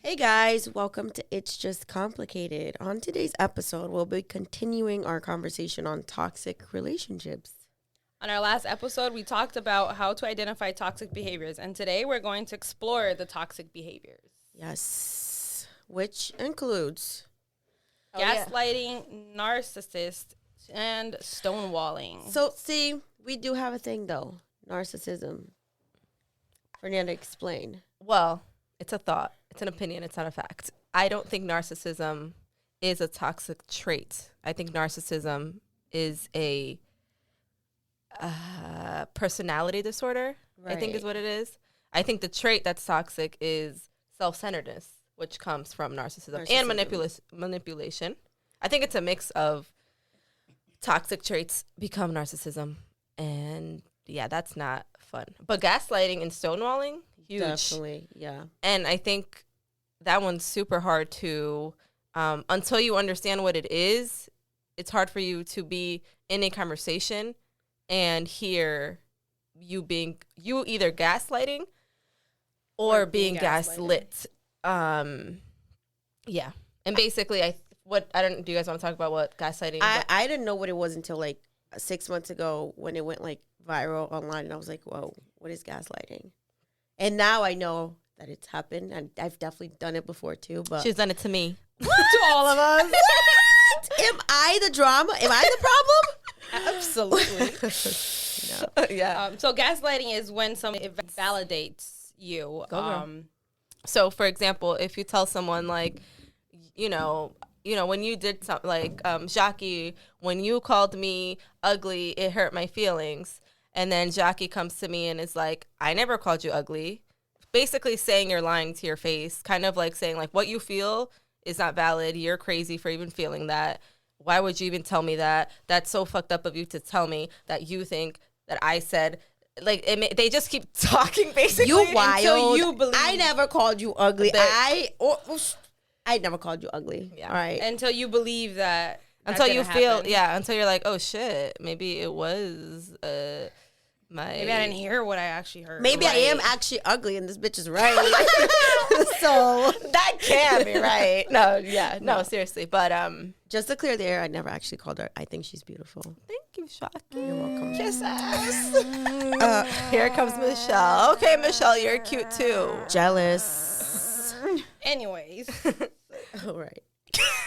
Hey guys, welcome to It's Just Complicated. On today's episode, we'll be continuing our conversation on toxic relationships. On our last episode, we talked about how to identify toxic behaviors, and today we're going to explore the toxic behaviors. Yes, which includes gaslighting, narcissist, and stonewalling. So, see, we do have a thing though, narcissism. Fernanda, explain. Well, it's a thought. It's an opinion. It's not a fact. I don't think narcissism is a toxic trait. I think narcissism is a personality disorder, I think is what it is. I think the trait that's toxic is self-centeredness, which comes from narcissism. And manipulation. I think it's a mix of toxic traits become narcissism. And yeah, that's not fun. But gaslighting and stonewalling, huge. Definitely, yeah. And I think that one's super hard to, until you understand what it is, it's hard for you to be in a conversation and hear you either gaslighting or being gaslit. Yeah. And basically, do you guys want to talk about what gaslighting is? I didn't know what it was until like 6 months ago when it went like viral online, and I was like, whoa, what is gaslighting? And now I know that it's happened, and I've definitely done it before too. But she's done it to me. To all of us. What? Am I the drama? Am I the problem? Absolutely. No. Yeah. So gaslighting is when someone validates you. So, for example, if you tell someone like, when you did something like, Jackie, when you called me ugly, it hurt my feelings. And then Jackie comes to me and is like, I never called you ugly. Basically saying you're lying to your face, kind of like saying like what you feel is not valid. You're crazy for even feeling that. Why would you even tell me that? That's so fucked up of you to tell me that you think that I said. Like, they just keep talking basically. You wild. Until you believe. I never called you ugly. I never called you ugly. Yeah. All right. Until you believe that. Until you feel, until you're like, oh shit, maybe it was maybe I didn't hear what I actually heard. Maybe I am actually ugly and this bitch is right. So that can be right. No, seriously. But just to clear the air, I never actually called her. I think she's beautiful. thank you, Shaki. You're welcome. Kiss ass. Here comes Michelle. Okay, Michelle, you're cute too. Jealous. Anyways. All right.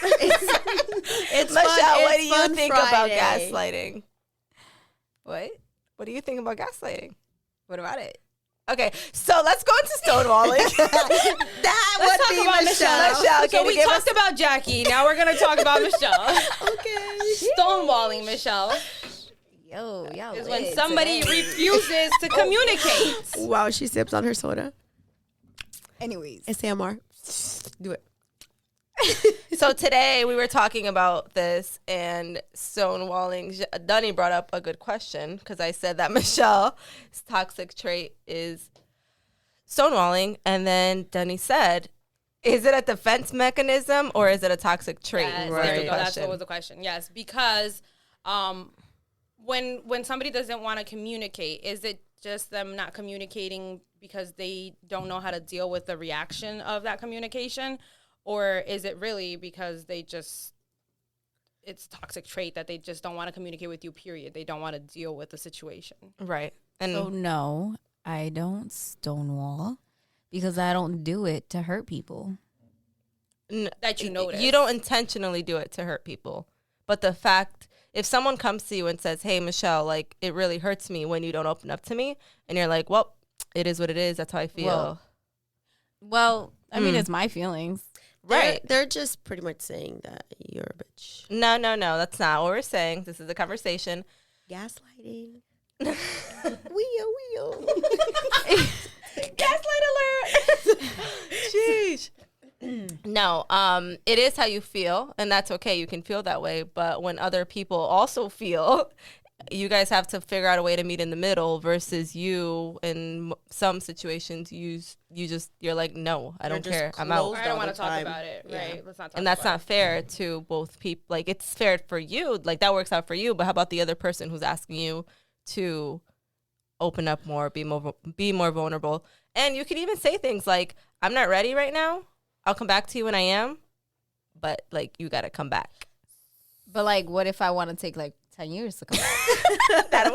It's Michelle, fun, what do you think about Friday. gaslighting? What do you think about gaslighting? What about it? Okay, so let's go into stonewalling. Let's talk about Michelle. So we talked about Jackie. Now we're going to talk about Michelle. Okay. Stonewalling, Michelle, Yo, is when somebody refuses to communicate. Wow, she sips on her soda. Anyways. SAMR. Do it. So today we were talking about this and stonewalling. Dunny brought up a good question because I said that Michelle's toxic trait is stonewalling. And then Dunny said, is it a defense mechanism or is it a toxic trait? Yes, Right. there you go. That's what was the question. Yes, because when somebody doesn't want to communicate, is it just them not communicating because they don't know how to deal with the reaction of that communication? Or is it really because it's a toxic trait that they just don't want to communicate with you, period. They don't want to deal with the situation. Right. And So no, I don't stonewall because I don't do it to hurt people. That you notice. You don't intentionally do it to hurt people. But the fact, if someone comes to you and says, hey, Michelle, like, it really hurts me when you don't open up to me. And you're like, well, it is what it is. That's how I feel. Well, I mean, it's my feelings. Right. They're just pretty much saying that you're a bitch. No. That's not what we're saying. This is a conversation. Gaslighting. Wee-o. Gaslight alert. Sheesh. No, it is how you feel, and that's okay. You can feel that way. But when other people also feel, you guys have to figure out a way to meet in the middle versus you in some situations you're like, no, I don't care, I'm out. I don't want to talk about it, right? Let's not talk And that's about not fair to both people. Like, it's fair for you, like that works out for you, but how about the other person who's asking you to open up more, be more vulnerable? And you can even say things like, I'm not ready right now, I'll come back to you when I am, but like you gotta come back. But like, what if I want to take like 10 years to come back?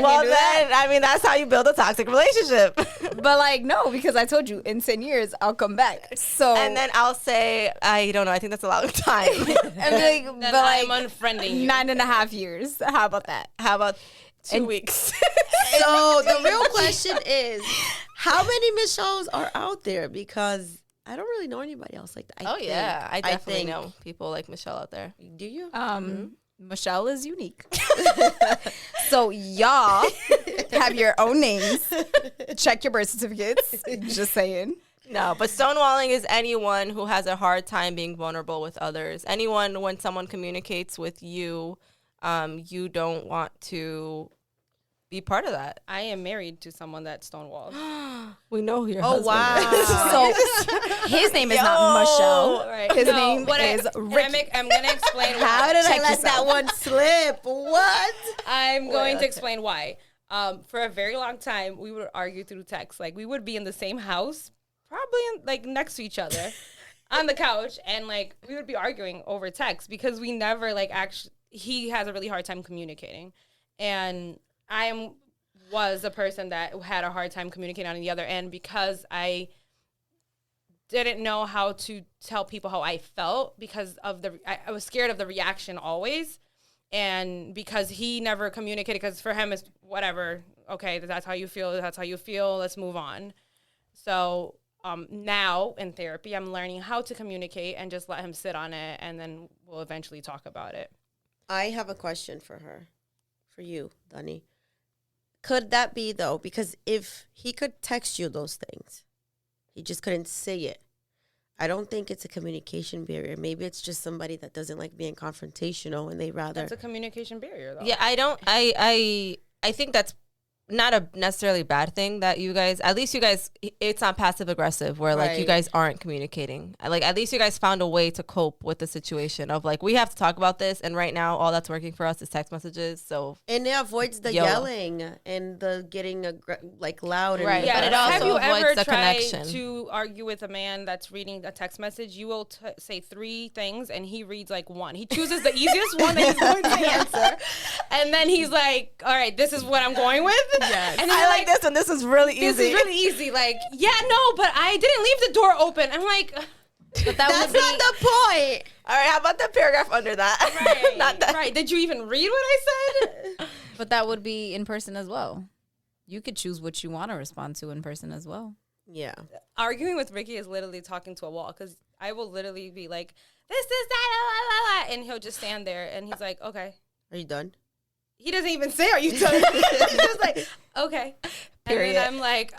Well, then, I mean, that's how you build a toxic relationship. But like, no, because I told you in 10 years I'll come back. So And then I'll say, I don't know, I think that's a long time. and be like, Then but I'm like unfriending you. 9.5 years. How about that? How about 2 And- weeks? So the real question is, how many Michelles are out there? Because I don't really know anybody else like that. I definitely think- know people like Michelle out there. Do you? Michelle is unique. So y'all have your own names. Check your birth certificates. Just saying. No, but stonewalling is anyone who has a hard time being vulnerable with others. Anyone, when someone communicates with you, you don't want to be part of that. I am married to someone that stonewalls. We know who your Oh, husband is. wow. So his name is not Michelle. Right. His No, name what is Ricky. I'm going to explain How why. did I Check let yourself. that one slip? What? I'm going to explain why. For a very long time, we would argue through text. Like, we would be in the same house, probably like next to each other on the couch. And like, we would be arguing over text because we never like actually, he has a really hard time communicating. And was a person that had a hard time communicating on the other end because I didn't know how to tell people how I felt because of I was scared of the reaction always. And because he never communicated, because for him it's whatever, okay, that's how you feel, let's move on. So now in therapy, I'm learning how to communicate and just let him sit on it, and then we'll eventually talk about it. I have a question for you, Dunny. Could that be, though, because if he could text you those things, he just couldn't say it. I don't think it's a communication barrier. Maybe it's just somebody that doesn't like being confrontational and they rather. That's a communication barrier, though. Yeah, I think that's not a necessarily bad thing that you guys, at least you guys, it's not passive aggressive where like you Right. guys aren't communicating. Like at least you guys found a way to cope with the situation of like, we have to talk about this. And right now all that's working for us is text messages. So And it avoids the YOLO. yelling and the getting like loud. And Right, Yeah, but it have also you avoids ever the tried connection. to argue with a man that's reading a text message? You will say 3 things, and he reads like 1. He chooses the easiest one that he's going to answer, and then he's like, "All right, this is what I'm going with." Yes. And then I you're like this one. This is really easy. This is really easy. Like, yeah, no, but I didn't leave the door open. I'm like, But that That's would be not the point. All right, how about the paragraph under that? right, Not that. right. Did you even read what I said? but that would be in person as well. You could choose what you want to respond to in person as well. Yeah. Arguing with Ricky is literally talking to a wall because I will literally be like, this is that, blah, blah, blah, and he'll just stand there and he's like, okay. Are you done? He doesn't even say, are you done? He's just like, okay. Period. And then I'm like,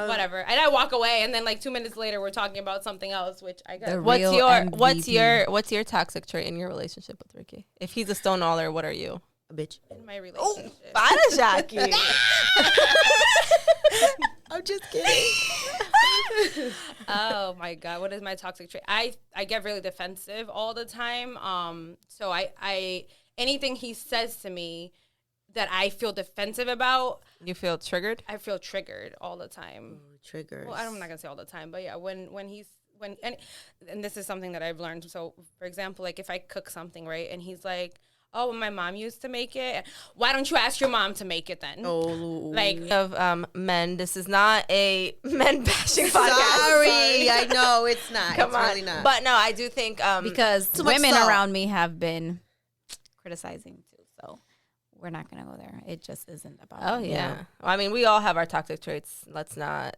whatever. And I walk away, and then like 2 minutes later, we're talking about something else, which I guess. The What's real what's your toxic trait in your relationship with Ricky? If he's a stonewaller, what are you? A bitch. In my relationship. Para, Jackie. I'm just kidding. Oh my God, what is my toxic trait? I get really defensive all the time. So I anything he says to me that I feel defensive about, You feel triggered? I feel triggered all the time. Triggers. Well, I'm not gonna say all the time, but yeah, when and this is something that I've learned. So, for example, like if I cook something, right, and he's like, "Oh, my mom used to make it. Why don't you ask your mom to make it then?" Oh, Like, Of men, this is not a men bashing podcast. sorry. I know it's not. Come it's on. really not. But no, I do think Because Too much women salt. around me have been criticizing too. So we're not going to go there. It just isn't about oh me. yeah. Well, I mean, we all have our toxic traits. Let's not,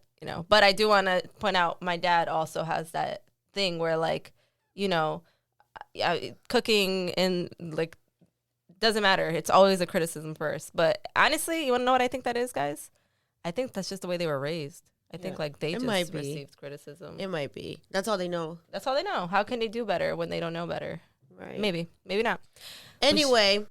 But I do want to point out, my dad also has that thing where, like, cooking and like doesn't matter. It's always a criticism first. But honestly, you want to know what I think that is, guys? I think that's just the way they were raised. I think like they It might just be. received criticism. it might be. That's all they know. That's all they know. How can they do better when they don't know better? Right. Maybe not. Anyway,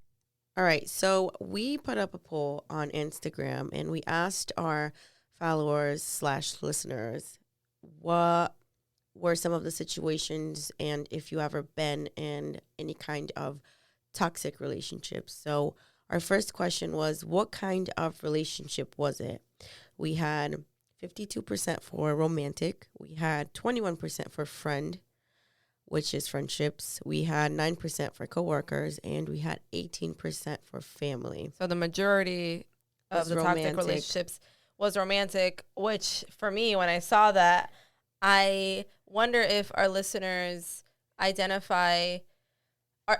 all right. So we put up a poll on Instagram and we asked our followers / listeners what were some of the situations and if you ever been in any kind of toxic relationships. So our first question was, what kind of relationship was it? We had 52% for romantic. We had 21% for friend, which is friendships. We had 9% for coworkers, and we had 18% for family. So the majority of Was the romantic. toxic relationships was romantic, which for me, when I saw that, I wonder if our listeners identify,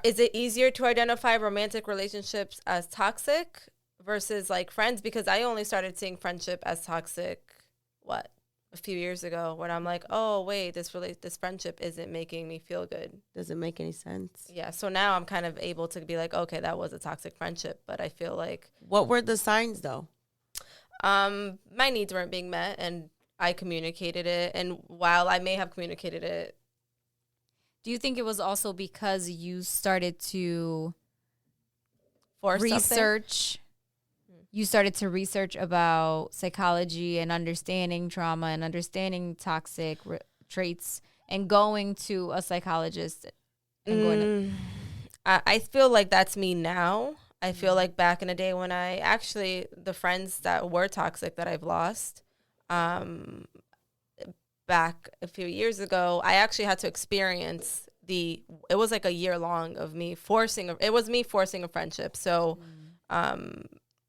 is it easier to identify romantic relationships as toxic versus like friends? Because I only started seeing friendship as toxic, a few years ago, when I'm like, oh wait, this friendship isn't making me feel good. Doesn't make any sense. Yeah, so now I'm kind of able to be like, okay, that was a toxic friendship, but I feel like What were the signs, though? my needs weren't being met, and I communicated it. And while I may have communicated it, Do you think it was also because you started to for research? You started to research about psychology and understanding trauma and understanding toxic traits and going to a psychologist and going to. I feel like that's me now. I feel like back in the day when the friends that were toxic that I've lost, back a few years ago, I actually had to experience it was like a year long of me forcing a friendship. So,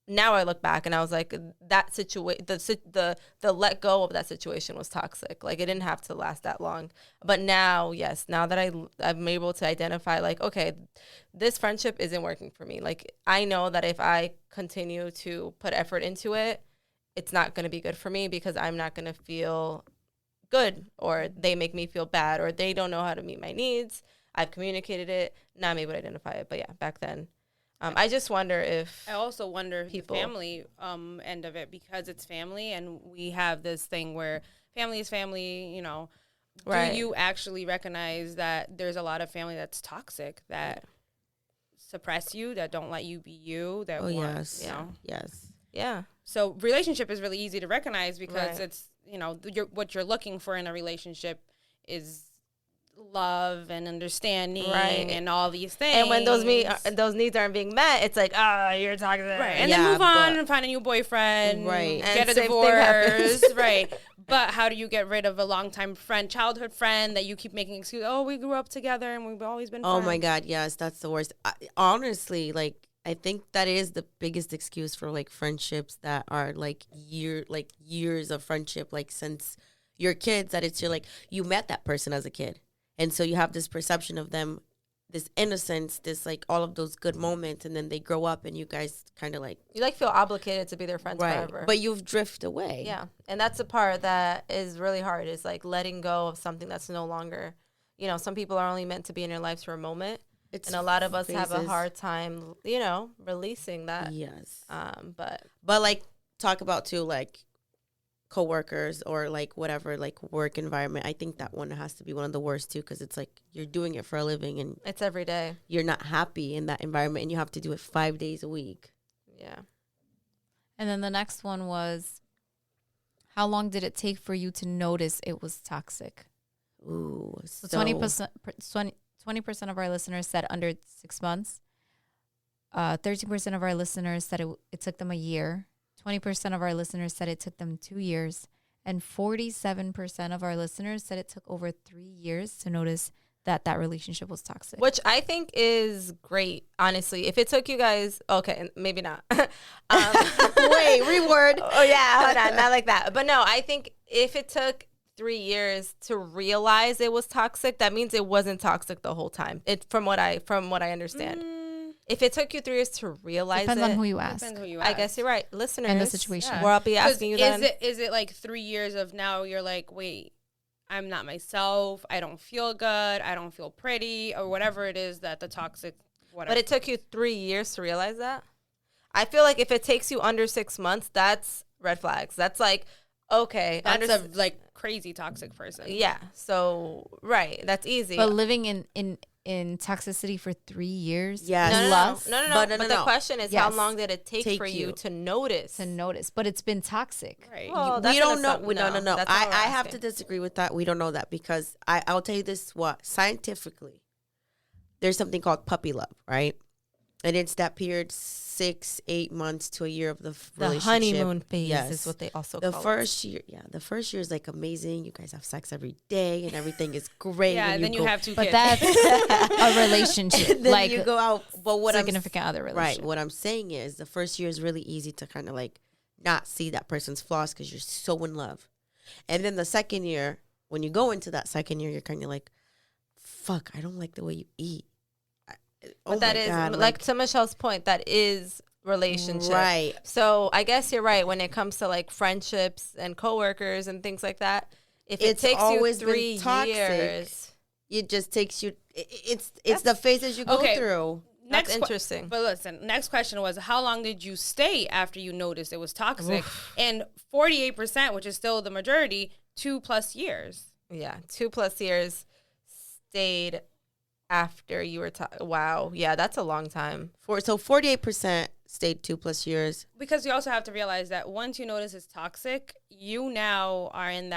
now I look back and I was like, that situation, the let go of that situation was toxic. Like, it didn't have to last that long. But now, yes, now that I'm able to identify, like, okay, this friendship isn't working for me. Like, I know that if I continue to put effort into it, it's not going to be good for me, because I'm not going to feel good, or they make me feel bad, or they don't know how to meet my needs. I've communicated it. Now I'm able to identify it. But yeah, back then. I just wonder if I also wonder people, the family end of it, because it's family, and we have this thing where family is family, you know. Right. Do you actually recognize that there's a lot of family that's toxic, that suppress you, that don't let you be you, that want, Yes. you know. Yes. yeah. So relationship is really easy to recognize, because Right. it's, you know, what you're looking for in a relationship is love and understanding, Right. and all these things. And when those needs aren't being met, it's like, you're toxic. Right. And Yeah, then move on but- and find a new boyfriend. Right. Get And a same thing happens. divorce. Right. But how do you get rid of a longtime friend, childhood friend that you keep making excuses? Oh, we grew up together and we've always been Oh friends. my God, yes, that's the worst. Honestly, like, I think that is the biggest excuse for like friendships that are like years of friendship, like since you're kids, that it's you met that person as a kid. And so you have this perception of them, this innocence, this like all of those good moments, and then they grow up and you guys kind of like You like feel obligated to be their friends forever. But you've drifted away. Yeah. And that's the part that is really hard, is like letting go of something that's no longer, some people are only meant to be in your life for a moment. And a lot of us have a phases. hard time, releasing that. Yes. But like talk about too, like coworkers or like whatever, like work environment. I think that one has to be one of the worst too, because it's like you're doing it for a living and it's every day. you're not happy in that environment, and you have to do it 5 days a week. Yeah. And then the next one was, how long did it take for you to notice it was toxic? Ooh, So 20% of our listeners said under 6 months. 13% of our listeners said it took them a year. 20% of our listeners said it took them 2 years. And 47% of our listeners said it took over 3 years to notice that relationship was toxic. Which I think is great, honestly. If it took you guys, okay, maybe not. Wait, reword. Oh, yeah, hold on, not like that. But no, I think if it took 3 years to realize it was toxic, that means it wasn't toxic the whole time. From what I understand. If it took you 3 years to realize Depends on who you ask. Depends who you I ask. guess you're right. Listeners. And the situation. We'll be asking you then. Is it like 3 years of now you're like, wait, I'm not myself. I don't feel good. I don't feel pretty, or whatever it is that the toxic, whatever. But it took you 3 years to realize that? I feel like if it takes you under 6 months, that's red flags. That's like, okay. That's a like crazy toxic person. Yeah. So, right. That's easy. But living in toxicity for 3 years, Yes. No. But But the question is, how Yes. long did it take for you you. to notice? to notice. But it's been toxic. Right. Well, that's We don't an know. assumption. No. That's not what we're I have to asking. disagree with that. We don't know that, because I'll tell you this, scientifically, there's something called puppy love, right? And it's that period 6-8 months to a year of the The relationship. honeymoon phase Yes. is what they also The call it. first year, the first year is like amazing. You guys have sex every day and everything is great. Yeah, and then you go, have two But kids. that's a relationship. and then like you go out. But what I'm significant other right, relationship. what I'm saying is the first year is really easy to kind of like not see that person's flaws because you're so in love. And then the second year, when you go into that second year, you're kind of like, fuck, I don't like the way you eat. But that is, like to Michelle's point, that is relationship. Right. So I guess you're right when it comes to like friendships and coworkers and things like that. If it It's takes you always been 3 toxic. years, It just takes you. It's the phases you go Okay. through. that's que- interesting. But listen, next question was, how long did you stay after you noticed it was toxic? And 48%, which is still the majority, 2+ years. Yeah, 2+ years stayed after you were. Wow, yeah, that's a long time. 48% stayed 2+ years. Because you also have to realize that once you notice it's toxic, you now are in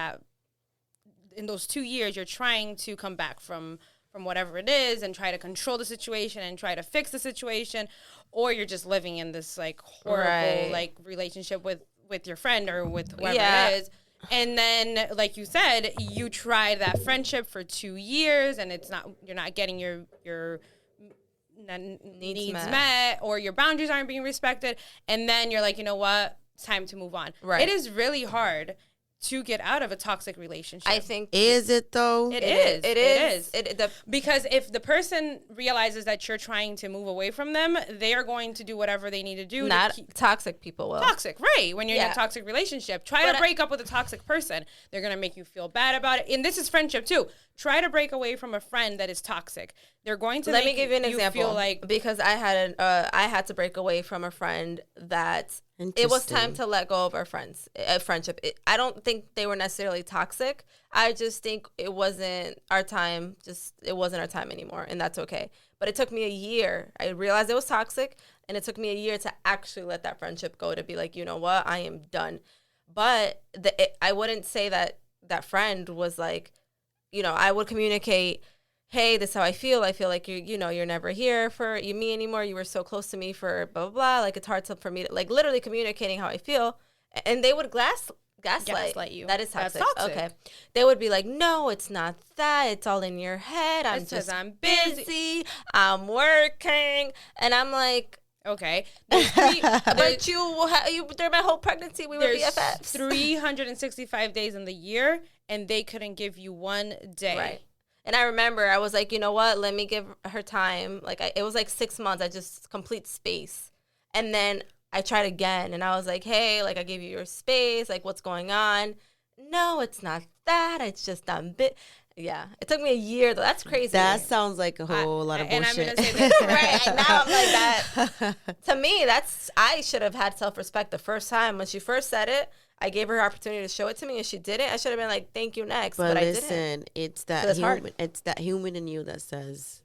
those 2 years, you're trying to come back from whatever it is and try to control the situation and try to fix the situation, or you're just living in this like horrible Right. like relationship with your friend or with whoever Yeah. it is. And then, like you said, you tried that friendship for 2 years and you're not getting your needs met, or your boundaries aren't being respected. And then you're like, you know what? It's time to move on. Right. It is really hard to get out of a toxic relationship. I think Is it though? It is. It is. Because if the person realizes that you're trying to move away from them, they are going to do whatever they need to do. Not to keep toxic people will. toxic, right? When you're in Yeah. a toxic relationship, try But to break up with a toxic person. They're gonna make you feel bad about it, and this is friendship too. Try to break away from a friend that is toxic. They're going to Let me make give you an example. feel like because I had to break away from a friend that it was time Interesting. to let go of our friendship. I don't think they were necessarily toxic. I just think it wasn't our time. It wasn't our time anymore, and that's okay. But it took me a year. I realized it was toxic, and it took me a year to actually let that friendship go. To be like, you know what, I am done. But I wouldn't say that friend was like, I would communicate, hey, this is how I feel. I feel like you're never here for me anymore. You were so close to me for blah, blah, blah. Like, it's hard for me to, like, literally communicating how I feel. And they would gaslight you. That is That's toxic. toxic. Okay. They would be like, no, it's not that. It's all in your head. I'm It's 'cause just I'm busy. I'm working. And I'm like, okay. There's but during my whole pregnancy, we were there's BFFs. 365 days in the year, and they couldn't give you one day. Right. And I remember I was like, you know what? Let me give her time. Like, it was like 6 months. I just complete space. And then I tried again. And I was like, hey, like, I gave you your space. Like, what's going on? No, it's not that. It's just yeah. It took me a year, though. That's crazy. That sounds like a whole lot of And I'm bullshit. gonna say this right. And now I'm like that. To me, I should have had self-respect the first time. When she first said it, I gave her an opportunity to show it to me, and she didn't. I should have been like, thank you, next. But I didn't. Listen, it's that That's human. hard. It's that human in you that says,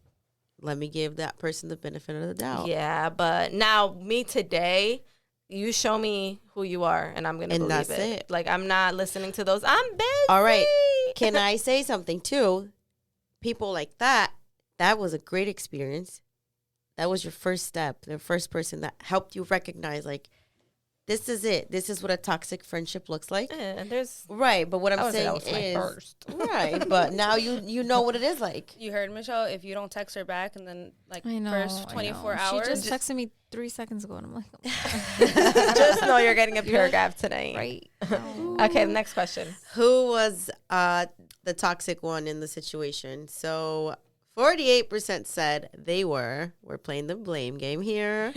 "Let me give that person the benefit of the doubt." Yeah, but now me today, you show me who you are, and I'm gonna And believe that's it. Like, I'm not listening to those. I'm busy. All right. Can I say something too? People like that was a great experience. That was your first step, the first person that helped you recognize, like, this is it. This is what a toxic friendship looks like. And there's Right. But what I I'm would say saying that was my is, first. right. But now you know what it is like. You heard, Michelle, if you don't text her back and then like I know. first 24 hours. She just texted me 3 seconds ago, and I'm like, just know you're getting a paragraph tonight. right. Okay, the next question. Who was the toxic one in the situation? So 48% said they were. We're playing the blame game here.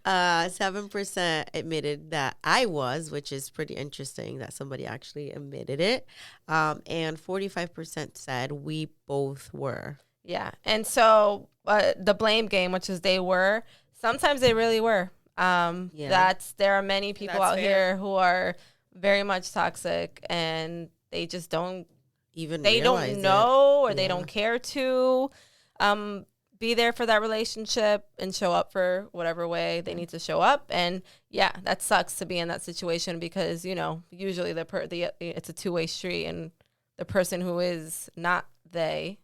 7% admitted that I was, which is pretty interesting that somebody actually admitted it. And 45% said we both were. Yeah, and so the blame game, which is they were. Sometimes they really were. There are many people That's out fair. here who are very much toxic, and they just don't. They realize don't it. know, or they Yeah. don't care to be there for that relationship and show up for whatever way they need to show up. And yeah, that sucks to be in that situation because usually it's a two-way street, and the person who is not they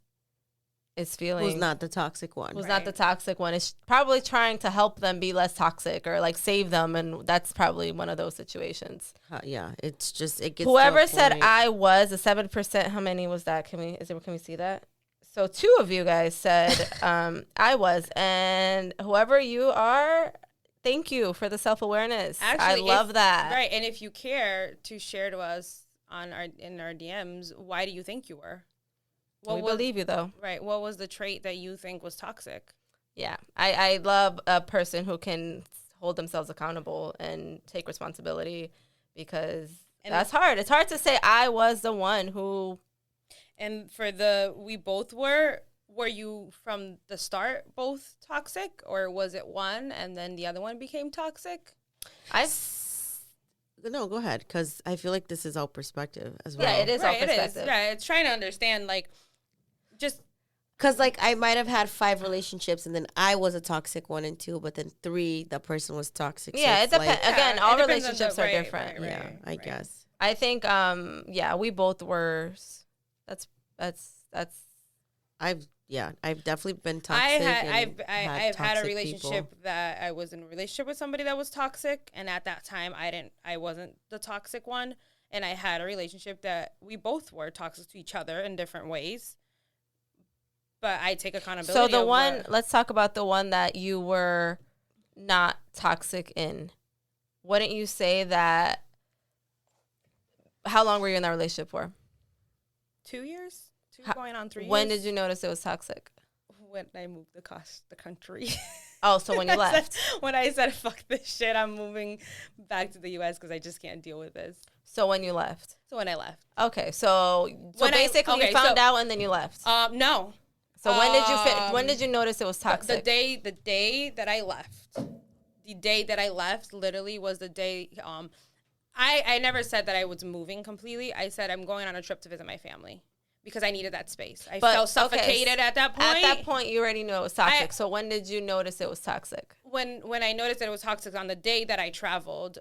is feeling. Who's not the toxic one. Who's not the toxic one is probably trying to help them be less toxic or like save them, and that's probably one of those situations. Yeah, it's just it gets. Whoever to a said point. I was a 7%, how many was that? Can we see that? So 2 of you guys said I was, and whoever you are, thank you for the self-awareness. I love that. Right, and if you care to share to us in our DMs, why do you think you were? We believe you though. Right. What was the trait that you think was toxic? Yeah, I love a person who can hold themselves accountable and take responsibility, because that's hard. It's hard to say I was the one who. And for we both were you from the start both toxic, or was it one and then the other one became toxic? No, go ahead, because I feel like this is all perspective as well. Yeah, it is all perspective. It is. Right, it's trying to understand, like, just because like I might have had 5 relationships and then I was a toxic 1 and 2, but then 3 the person was toxic. Yeah, so it depends. like, Again, all relationships are right, different. right, yeah, right, I right. guess. I think we both were. That's. I've definitely been toxic. I've had a toxic relationship people. that I was in a relationship with somebody that was toxic, and at that time I wasn't the toxic one, and I had a relationship that we both were toxic to each other in different ways. But I take accountability. So let's talk about the one that you were not toxic in. Wouldn't you say that? How long were you in that relationship for? 2 years. Going on 3 years. When did you notice it was toxic? When I moved across the country. Oh, so when you left. When I said, fuck this shit, I'm moving back to the U.S. because I just can't deal with this. So when you left. So when I left. Okay, so basically you found out and then you left. No. So when did you notice it was toxic? The day that I left. The day that I left literally was the day I never said that I was moving completely. I said I'm going on a trip to visit my family because I needed that space. I felt suffocated at that point. At that point, you already knew it was toxic. So when did you notice it was toxic? When I noticed that it was toxic on the day that I traveled,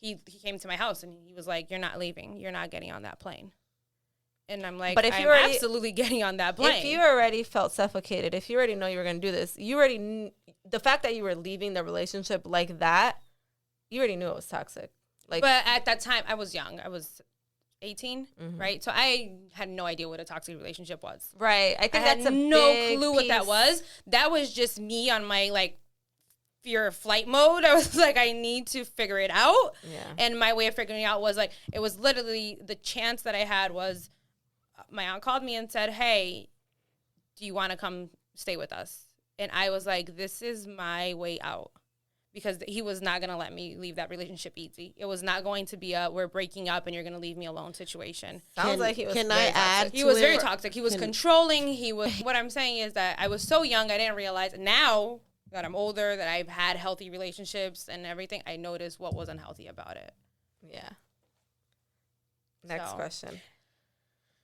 he came to my house and he was like, "You're not leaving. You're not getting on that plane." And I'm like, I'm absolutely getting on that plane. If you already felt suffocated, if you already know you were going to do this, you already the fact that you were leaving the relationship like that, you already knew it was toxic. Like, but at that time, I was young. I was 18, right? So I had no idea what a toxic relationship was. Right. I think that's had no clue what that was. That was just me on my like fear of flight mode. I was like, I need to figure it out. Yeah. And my way of figuring it out was like, it was literally the chance that I had was my aunt called me and said, "Hey, do you want to come stay with us?" And I was like, this is my way out. Because he was not going to let me leave that relationship easy. It was not going to be a we're breaking up and you're going to leave me alone situation. Sounds like he was Can very I add toxic. to He was it? very toxic. He was controlling. He was. What I'm saying is that I was so young, I didn't realize. Now that I'm older, that I've had healthy relationships and everything, I noticed what was unhealthy about it. Yeah. Next question.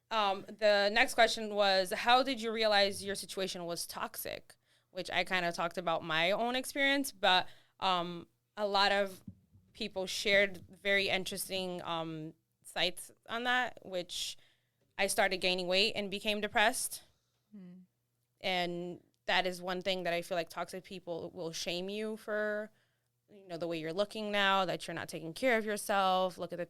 The next question was, how did you realize your situation was toxic? Which I kind of talked about my own experience, but a lot of people shared very interesting sites on that, which I started gaining weight and became depressed. And that is one thing that I feel like toxic people will shame you for, the way you're looking now, that you're not taking care of yourself. Look at the,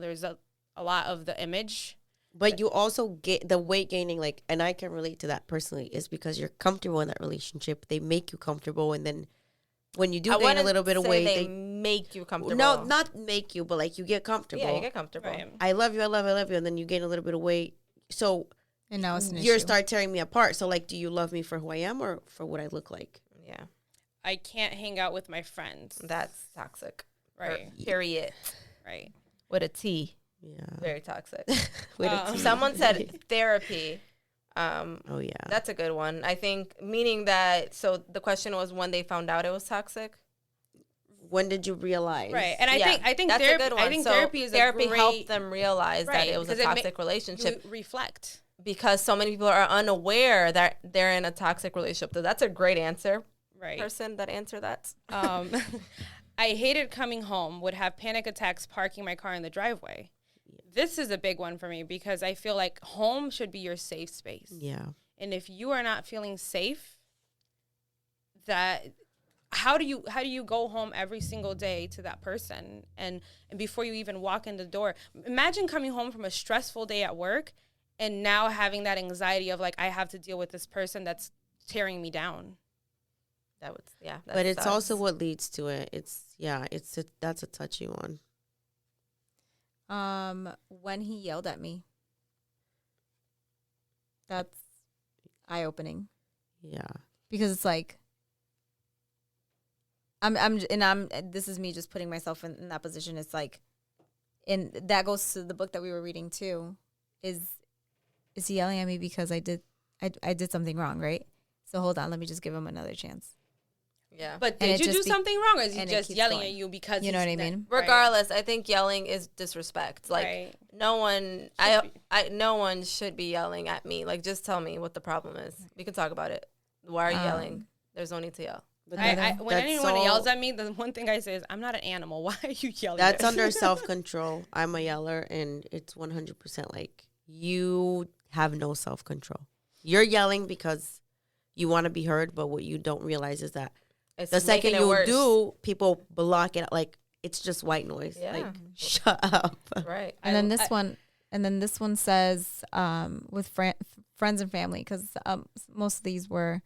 there's a lot of the image. But you also get the weight gaining, like, and I can relate to that personally, is because you're comfortable in that relationship. They make you comfortable, and then when you do gain a little bit of weight, they make you comfortable. No, not make you, but like you get comfortable. Yeah, you get comfortable. Right. I love you, and then you gain a little bit of weight. So And now it's an you issue. start tearing me apart. So like, do you love me for who I am or for what I look like? Yeah. I can't hang out with my friends. That's toxic. Right. Period. Right. With a T. Yeah. Very toxic. With a T. Someone said therapy. Oh yeah. That's a good one. I think, meaning that, so the question was when they found out it was toxic. When did you realize? Right. And I think that's therapy, a good one. I think so therapy is therapy a great, helped them realize that Right, it was a because it toxic relationship, you reflect. because so many people are unaware that they're in a toxic relationship. So that's a great answer. Right. Person that answered that. I hated coming home, would have panic attacks parking my car in the driveway. This is a big one for me because I feel like home should be your safe space. Yeah. And if you are not feeling safe, that how do you go home every single day to that person and before you even walk in the door? Imagine coming home from a stressful day at work and now having that anxiety of like, I have to deal with this person that's tearing me down. That But it's sucks. also what leads to it. That's a touchy one. When he yelled at me. That's eye-opening. Yeah. Because it's like, this is me just putting myself in that position. It's like, and that goes to the book that we were reading too. Is he yelling at me because I did something wrong, right? So hold on, let me just give him another chance. Yeah. But did you do something wrong, or is he and it just keeps yelling going. at you because You know what I he's mean? Right. Regardless, I think yelling is disrespect. Like Right. no one, no one should be yelling at me. Like just tell me what the problem is. We can talk about it. Why are you yelling? There's no need to yell. But When anyone yells at me, the one thing I say is, I'm not an animal. Why are you yelling that's at me? under self-control. I'm a yeller, and it's 100% like you have no self-control. You're yelling because you want to be heard, but what you don't realize is that It's the second making it you worse. do, people block it. Like it's just white noise. Yeah. Like shut up. Right. And then this one says with friends and family, because most of these were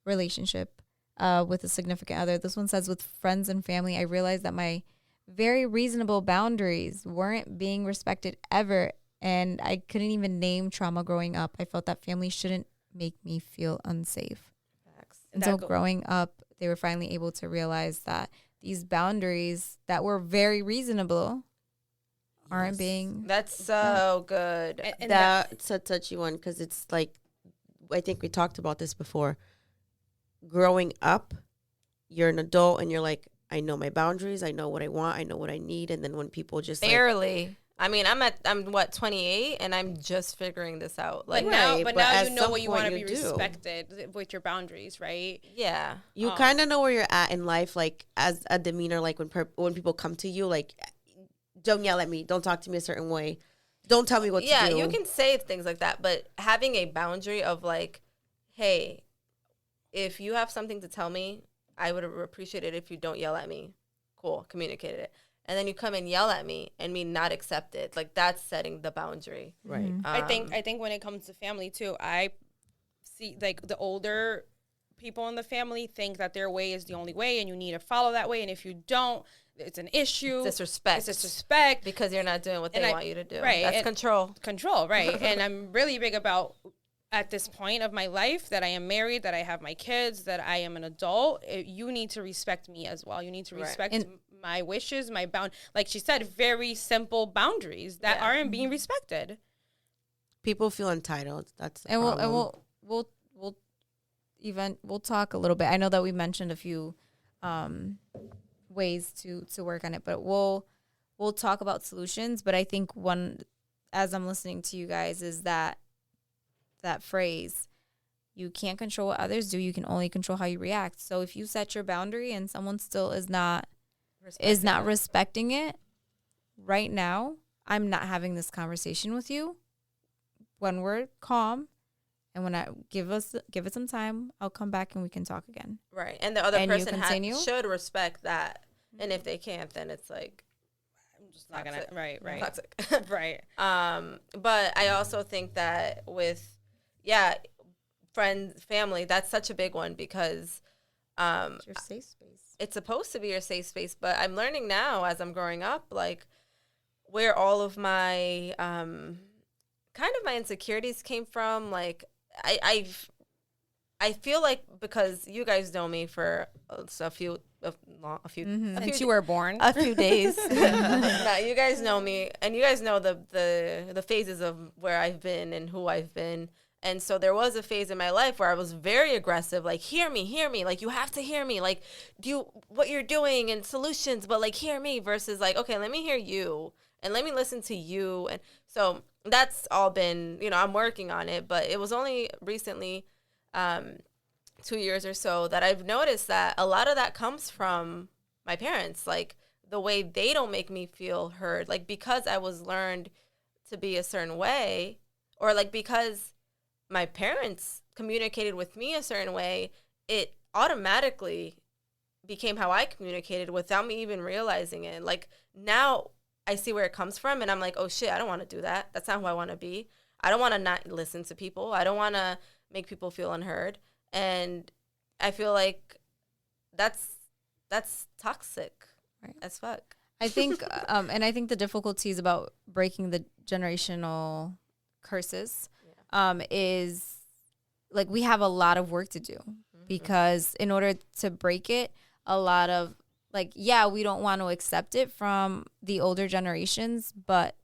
relationship with a significant other. This one says with friends and family, I realized that my very reasonable boundaries weren't being respected ever, and I couldn't even name trauma growing up. I felt that family shouldn't make me feel unsafe. Facts. And so growing up, they were finally able to realize that these boundaries that were very reasonable aren't being. That's so good. And That's a touchy one because it's like, I think we talked about this before. Growing up, you're an adult and you're like, I know my boundaries. I know what I want. I know what I need. And then when people just Barely. I mean, I'm 28 and I'm just figuring this out. Like, but now at you know some what you want to point be you do. respected with your boundaries, right? yeah. You kind of know where you're at in life, like as a demeanor, like when people come to you, like, don't yell at me, don't talk to me a certain way, don't tell me what to do. Yeah, you can say things like that, but having a boundary of like, hey, if you have something to tell me, I would appreciate it if you don't yell at me. Cool, communicated it. And then you come and yell at me and me not accept it. Like that's setting the boundary. Right. I think when it comes to family too, I see like the older people in the family think that their way is the only way and you need to follow that way. And if you don't, it's an issue. It's disrespect. It's disrespect. Because you're not doing what they want you to do. Right. That's control. Control, right. And I'm really big about at this point of my life that I am married, that I have my kids, that I am an adult. You need to respect me as well. You need to respect my wishes, my like she said, very simple boundaries that aren't being respected. People feel entitled. That's the And problem. we'll talk a little bit. I know that we mentioned a few ways to work on it, but we'll talk about solutions. But I think one, as I'm listening to you guys, is that phrase, you can't control what others do, you can only control how you react. So if you set your boundary and someone still is not respecting it right now, I'm not having this conversation with you. When we're calm and when I give it some time, I'll come back and we can talk again. Right. And the other And you person continue? should respect that. And if they can't, then it's like I'm just not gonna. toxic. Right. Toxic. Right. But I also think that with friends, family, that's such a big one because It's your safe space. it's supposed to be your safe space, but I'm learning now as I'm growing up, like where all of my kind of my insecurities came from. Like I feel like because you guys know me for a few Since you were born. a few days. No, you guys know me, and you guys know the phases of where I've been and who I've been. And so there was a phase in my life where I was very aggressive, like, hear me, like, you have to hear me, like, what you're doing and solutions, but, like, hear me, versus, like, okay, let me hear you, and let me listen to you. And so that's all been, I'm working on it, but it was only recently, 2 years or so, that I've noticed that a lot of that comes from my parents, like, the way they don't make me feel heard, like, because I was learned to be a certain way, or, like, because my parents communicated with me a certain way, it automatically became how I communicated without me even realizing it. Like, now I see where it comes from, and I'm like, oh shit, I don't want to do that. That's not who I want to be. I don't want to not listen to people. I don't want to make people feel unheard. And I feel like that's toxic Right. as fuck. I think, and I think the difficulties about breaking the generational curses is like we have a lot of work to do because in order to break it, a lot of like, yeah, we don't want to accept it from the older generations, but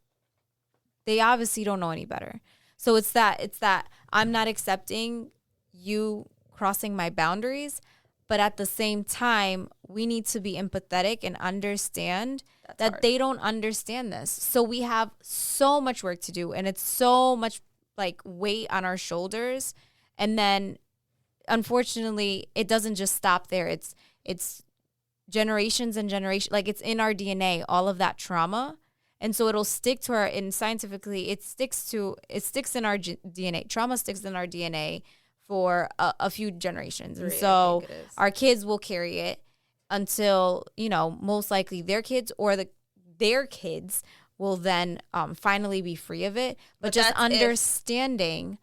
they obviously don't know any better. So it's that I'm not accepting you crossing my boundaries, but at the same time, we need to be empathetic and understand that hard. they don't understand this. So we have so much work to do, and it's so much like weight on our shoulders. And then unfortunately, it doesn't just stop there. It's generations and generations, like it's in our DNA, all of that trauma. And so it'll stick to our, and scientifically, it sticks in our DNA. Trauma sticks in our DNA for a few generations. And so our kids will carry it until, most likely their kids or their kids will then finally be free of it. But just understanding,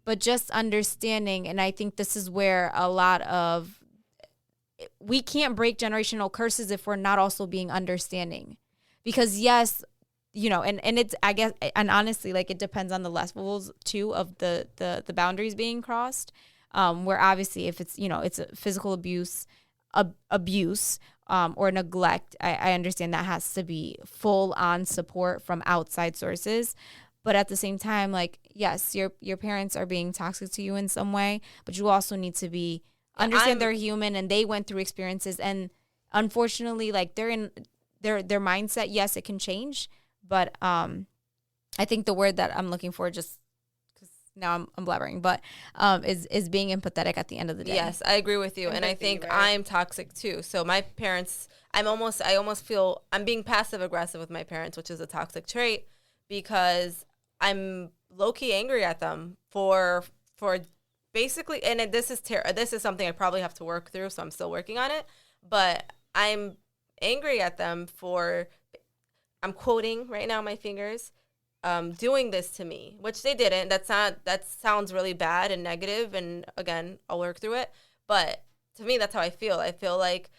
and I think this is where a lot of, we can't break generational curses if we're not also being understanding. Because yes, and it's, I guess, and honestly, like it depends on the levels too of the boundaries being crossed. Where obviously if it's, it's a physical abuse, or neglect, I understand that has to be full on support from outside sources. But at the same time, like, yes, your parents are being toxic to you in some way, but you also need to be understand they're human and they went through experiences, and unfortunately, like they're in their mindset. Yes, it can change, but I think the word that I'm looking for, just because now I'm blabbering, but is being empathetic at the end of the day. Yes, I agree with you, and I think I'm toxic too. So my parents, I almost feel I'm being passive aggressive with my parents, which is a toxic trait, because I'm low key angry at them for basically, and this is something I probably have to work through, so I'm still working on it. But I'm angry at them for, I'm quoting right now my fingers, doing this to me, which they didn't. That sounds really bad and negative, and again, I'll work through it. But to me, that's how I feel. I feel like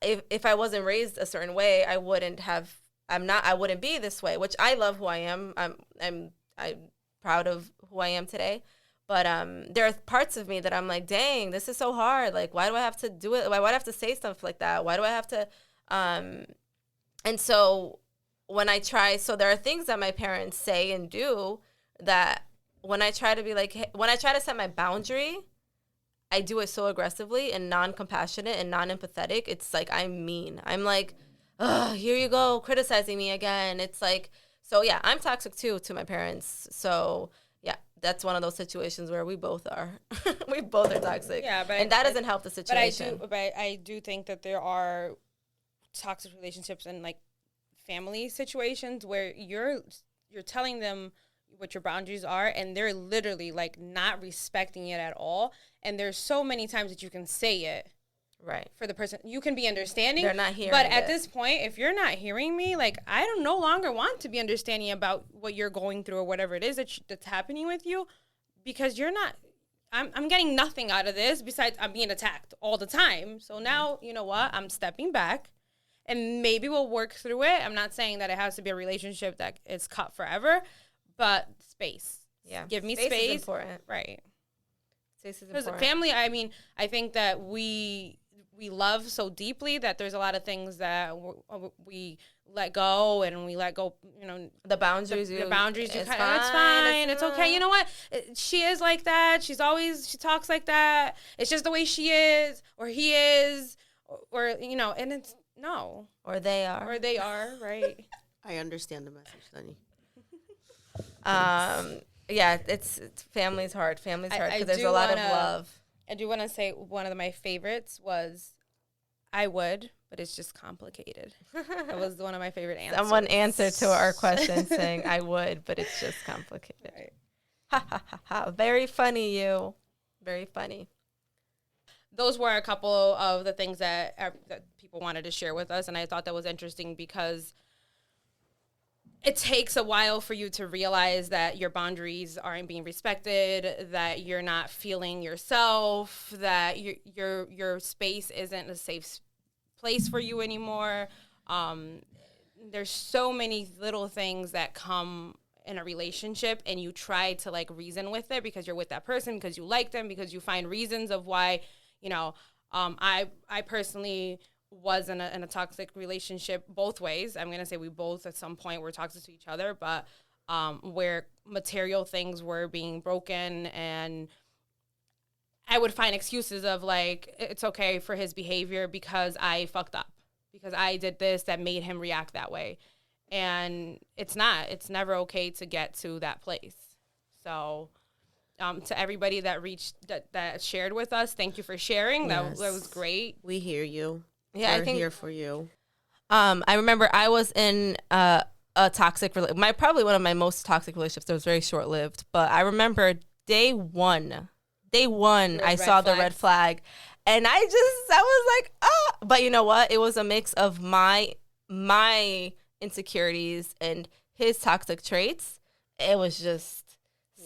if I wasn't raised a certain way, I wouldn't be this way, which I love who I am. I'm proud of who I am today. But there are parts of me that I'm like, dang, this is so hard. Like, why do I have to do it? Why do I have to say stuff like that? Why do I have to? And so when I try, so there are things that my parents say and do that when I try to be like, when I try to set my boundary, I do it so aggressively and non-compassionate and non-empathetic. It's like I'm mean. I'm like, oh, here you go, criticizing me again. It's like, so yeah, I'm toxic too to my parents. So yeah, that's one of those situations where we both are. We both are toxic. Yeah, and that doesn't help the situation. But I do think that there are toxic relationships and like family situations where you're telling them what your boundaries are, and they're literally like not respecting it at all. And there's so many times that you can say it. Right. For the person, you can be understanding. They're not hearing But at this point, if you're not hearing me, like, I don't no longer want to be understanding about what you're going through or whatever it is that's happening with you, because you're not, I'm getting nothing out of this besides I'm being attacked all the time. So now, you know what? I'm stepping back and maybe we'll work through it. I'm not saying that it has to be a relationship that is cut forever, but space. Yeah. Give me space. Space is important. Right. Space is Because important. family, I mean, I think that we love so deeply that there's a lot of things that we let go, and we let go, the boundaries. The boundaries. It's fine. It's okay. You know what? She is like that. She talks like that. It's just the way she is, or he is, or and it's no. Or they are. Right. I understand the message, Sunny. Yeah, it's family's hard. Family's hard because there's a lot of love. I do want to say one of my favorites was I would, but it's just complicated. That was one of my favorite answers. Someone answered to our question saying I would, but it's just complicated. Right. Ha ha ha ha. Very funny, you. Very funny. Those were a couple of the things that people wanted to share with us, and I thought that was interesting because it takes a while for you to realize that your boundaries aren't being respected, that you're not feeling yourself, that your space isn't a safe place for you anymore. There's so many little things that come in a relationship, and you try to like reason with it because you're with that person, because you like them, because you find reasons of why, I personally was in a toxic relationship both ways. I'm going to say we both at some point were toxic to each other, but where material things were being broken, and I would find excuses of like, it's okay for his behavior because I fucked up, because I did this that made him react that way. And it's never okay to get to that place. So to everybody that that shared with us, thank you for sharing. Yes. That was great. We hear you. Yeah, We're I think here for you. I remember I was in a toxic probably one of my most toxic relationships that was very short lived. But I remember day one, I saw the red flag, and I was like, ah. But you know what? It was a mix of my insecurities and his toxic traits. It was just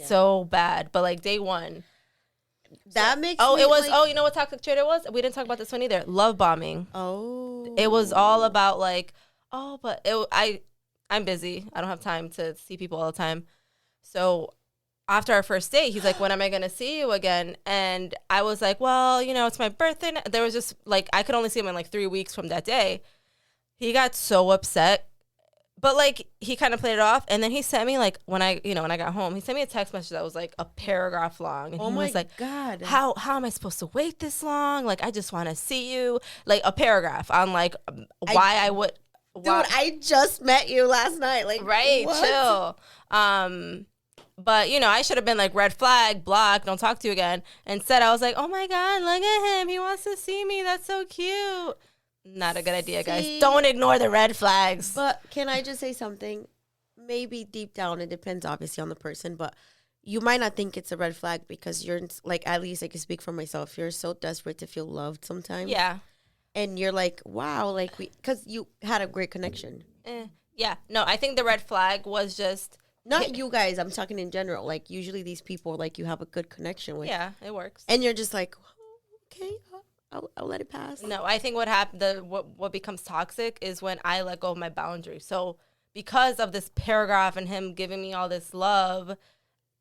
so bad. But like day one. That makes it was like, you know what toxic trait it was? We didn't talk about this one either. Love bombing. Oh. It was all about like, I'm busy. I don't have time to see people all the time. So after our first date, he's like, when am I going to see you again? And I was like, well, it's my birthday. There was just like, I could only see him in like 3 weeks from that day. He got so upset. But like he kind of played it off, and then he sent me like when I got home, he sent me a text message that was like a paragraph long, and he was like, God, how am I supposed to wait this long? Like I just want to see you, like a paragraph on like why I would. Dude, I just met you last night. Like, right, what? chill. But I should have been like red flag, block, don't talk to you again. Instead, I was like, oh my God, look at him, he wants to see me. That's so cute. Not a good idea, guys. Don't ignore the red flags. But can I just say something? Maybe deep down, it depends obviously on the person, but you might not think it's a red flag because you're like, at least I can speak for myself. You're so desperate to feel loved sometimes. Yeah. And you're like, wow, like because you had a great connection. Yeah. No, I think the red flag was just. Not you guys, I'm talking in general. Like usually these people, like you have a good connection with. Yeah, it works. And you're just like, oh, okay, I'll let it pass. No, I think what happened, what becomes toxic is when I let go of my boundaries. So because of this paragraph and him giving me all this love,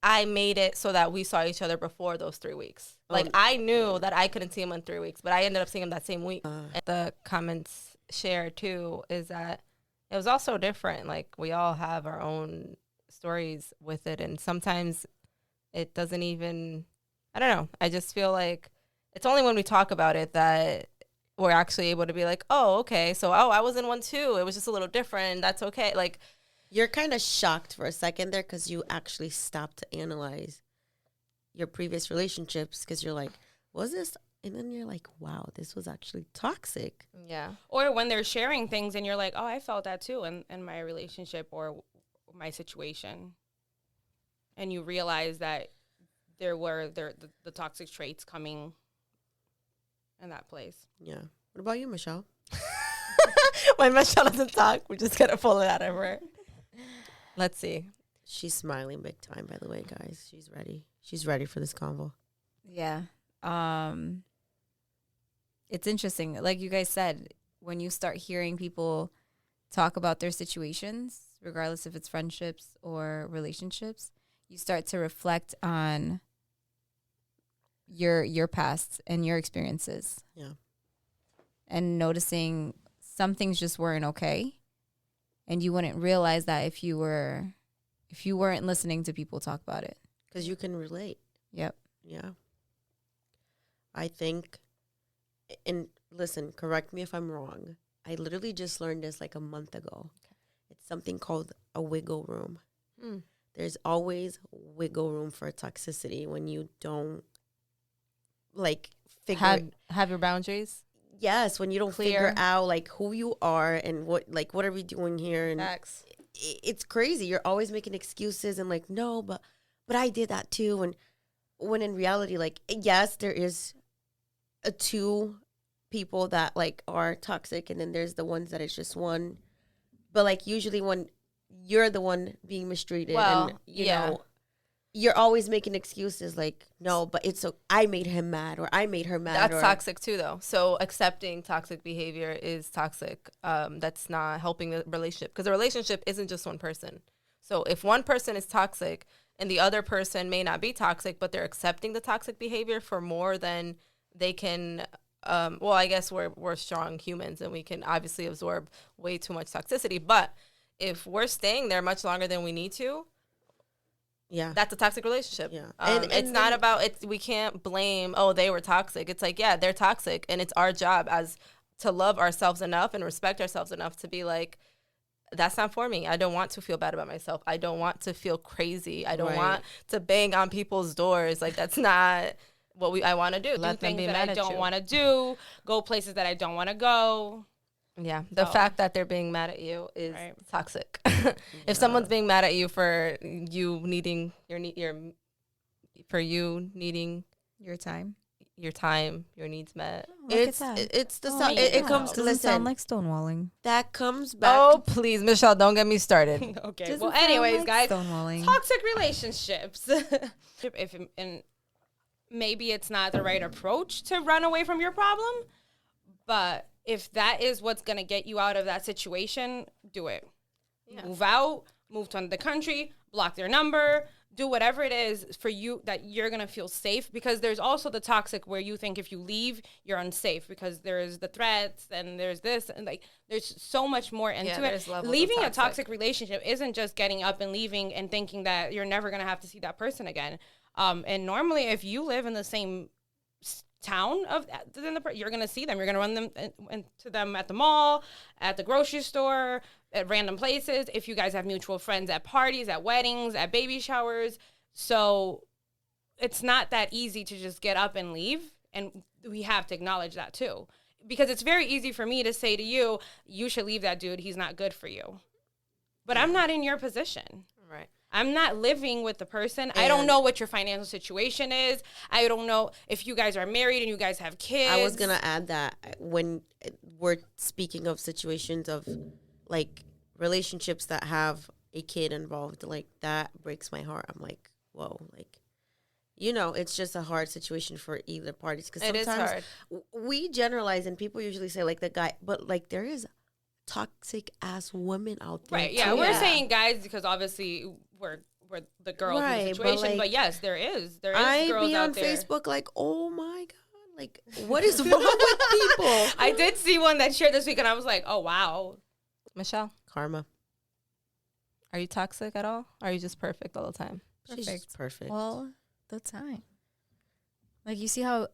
I made it so that we saw each other before those 3 weeks. Like I knew that I couldn't see him in 3 weeks, but I ended up seeing him that same week. And the comments shared too is that it was also different. Like we all have our own stories with it, and sometimes it doesn't even. I don't know. I just feel like. It's only when we talk about it that we're actually able to be like, oh, okay. So, I was in one too. It was just a little different. That's okay. Like, you're kind of shocked for a second there because you actually stopped to analyze your previous relationships because you're like, was this? And then you're like, wow, this was actually toxic. Yeah. Or when they're sharing things and you're like, oh, I felt that too in my relationship or my situation. And you realize that there were the toxic traits coming in that place. Yeah. What about you, Michelle? When Michelle doesn't talk, we're just gonna pull it out of her. Let's see. She's smiling big time, by the way, guys. She's ready. She's ready for this convo. Yeah. It's interesting. Like you guys said, when you start hearing people talk about their situations, regardless if it's friendships or relationships, you start to reflect on your past and your experiences. Yeah. And noticing some things just weren't okay. And you wouldn't realize that if you weren't listening to people talk about it. Because you can relate. Yep. Yeah. I think, and listen, correct me if I'm wrong. I literally just learned this like a month ago. Okay. It's something called a wiggle room. There's always wiggle room for toxicity when you don't like have your boundaries. Yes, when you don't Clear. figure out like who you are and what are we doing here, and Facts. it's crazy. You're always making excuses and like, no, but but I did that too. When in reality, like, yes, there is two people that like are toxic, and then there's the ones that it's just one. But like usually when you're the one being mistreated, Well, and you know, you're always making excuses like, no, but it's so I made him mad or I made her mad. That's or, toxic too, though. So accepting toxic behavior is toxic. That's not helping the relationship, because a relationship isn't just one person. So if one person is toxic and the other person may not be toxic, but they're accepting the toxic behavior for more than they can. Well, I guess we're strong humans and we can obviously absorb way too much toxicity. But if we're staying there much longer than we need to, yeah, that's a toxic relationship. Yeah. And it's not about it. We can't blame, oh, they were toxic. It's like, yeah, they're toxic. And it's our job as to love ourselves enough and respect ourselves enough to be like, that's not for me. I don't want to feel bad about myself. I don't want to feel crazy. I don't want to bang on people's doors. Like, that's not what I want to do. Let them be mad at you. Don't want to do, go places that I don't want to go. Yeah, the fact that they're being mad at you is toxic. If Yeah. someone's being mad at you for you needing needing Your time. your time, your needs met. it's the it comes to Doesn't sound listen. like stonewalling. That comes back. Oh, please, Michelle, don't get me started. Okay. Doesn't Well, sound anyways, like guys, stonewalling. toxic relationships. And maybe it's not the right approach to run away from your problem, but if that is what's going to get you out of that situation, do it. Yeah. Move out, move to another country, block their number, do whatever it is for you that you're going to feel safe, because there's also the toxic where you think if you leave, you're unsafe because there's the threats and there's this and like there's so much more into it. Leaving a toxic relationship isn't just getting up and leaving and thinking that you're never going to have to see that person again. And normally if you live in the same town you're going to see them. You're going to run them into them at the mall, at the grocery store, at random places. If you guys have mutual friends at parties, at weddings, at baby showers. So it's not that easy to just get up and leave. And we have to acknowledge that too, because it's very easy for me to say to you, you should leave that dude. He's not good for you. But I'm not in your position. Right. I'm not living with the person. And I don't know what your financial situation is. I don't know if you guys are married and you guys have kids. I was going to add that when we're speaking of situations of like relationships that have a kid involved, like that breaks my heart. I'm like, whoa, like, you know, it's just a hard situation for either parties. Because sometimes hard. We generalize and people usually say like the guy, but like there is toxic ass women out there. Right. Yeah. We're saying guys because obviously we're the girls in the situation. But yes, there is girls out there. I be on Facebook like, oh my God, like what is wrong with people? I did see one that shared this week and I was like, oh wow. Michelle, Karma. are you toxic at all? Or are you just perfect all the time? She's just perfect. Well, the time. Like, you see how